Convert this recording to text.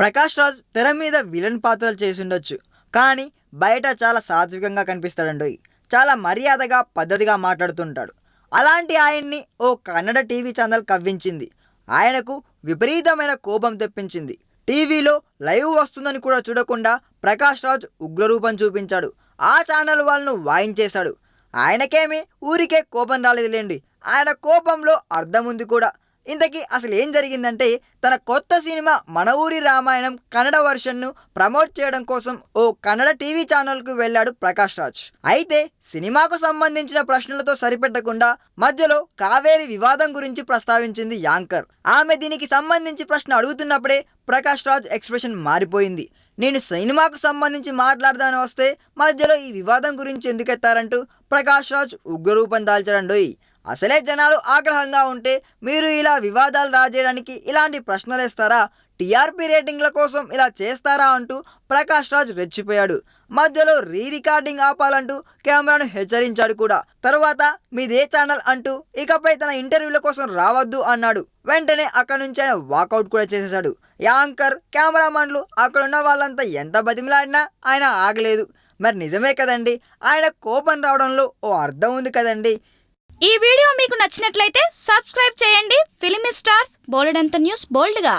ప్రకాష్ రాజ్ తెర మీద విలన్ పాత్రలు చేసుండొచ్చు, కానీ బయట చాలా సాత్వికంగా కనిపిస్తాడండి. చాలా మర్యాదగా పద్ధతిగా మాట్లాడుతుంటాడు. అలాంటి ఆయన్ని ఓ కన్నడ టీవీ ఛానల్ కవ్వించింది. ఆయనకు విపరీతమైన కోపం తెప్పించింది. టీవీలో లైవ్ వస్తుందని కూడా చూడకుండా ప్రకాష్ రాజ్ ఉగ్రరూపం చూపించాడు. ఆ ఛానల్ వాళ్ళను వాయించేశాడు. ఆయనకేమీ ఊరికే కోపం రాలేదులేండి, ఆయన కోపంలో అర్థం ఉంది కూడా. ఇంతకీ అసలు ఏం జరిగిందంటే, తన కొత్త సినిమా మన ఊరి రామాయణం కన్నడ వర్షన్ను ప్రమోట్ చేయడం కోసం ఓ కన్నడ టీవీ ఛానల్కు వెళ్ళాడు ప్రకాష్ రాజ్. అయితే సినిమాకు సంబంధించిన ప్రశ్నలతో సరిపెట్టకుండా మధ్యలో కావేరి వివాదం గురించి ప్రస్తావించింది యాంకర్. ఆమె దీనికి సంబంధించి ప్రశ్న అడుగుతున్నప్పుడే ప్రకాష్ రాజ్ ఎక్స్ప్రెషన్ మారిపోయింది. నేను సినిమాకు సంబంధించి మాట్లాడదాని వస్తే మధ్యలో ఈ వివాదం గురించి ఎందుకెత్తారంటూ ప్రకాష్ రాజ్ ఉగ్రరూపం దాల్చాడండోయ్. అసలే జనాలు ఆగ్రహంగా ఉంటే మీరు ఇలా వివాదాలు రాజేయడానికి ఇలాంటి ప్రశ్నలు వేస్తారా? టీఆర్పీ రేటింగ్ల కోసం ఇలా చేస్తారా అంటూ ప్రకాష్ రాజ్ రెచ్చిపోయాడు. మధ్యలో రికార్డింగ్ ఆపాలంటూ కెమెరాను హెచ్చరించాడు కూడా. తర్వాత మీదే ఛానల్ అంటూ ఇకపై తన ఇంటర్వ్యూల కోసం రావద్దు అన్నాడు. వెంటనే అక్కడి నుంచి ఆయన వాకౌట్ కూడా చేసేశాడు. యాంకర్, కెమెరామన్లు, అక్కడున్న వాళ్ళంతా ఎంత బతిమలాడినా ఆయన ఆగలేదు. మరి నిజమే కదండి, ఆయన కోపం రావడంలో ఓ అర్థం ఉంది కదండి. ఈ వీడియో మీకు నచ్చినట్లయితే సబ్స్క్రైబ్ చేయండి. ఫిలిమి స్టార్స్ బోలెడంత న్యూస్ బోల్డ్గా.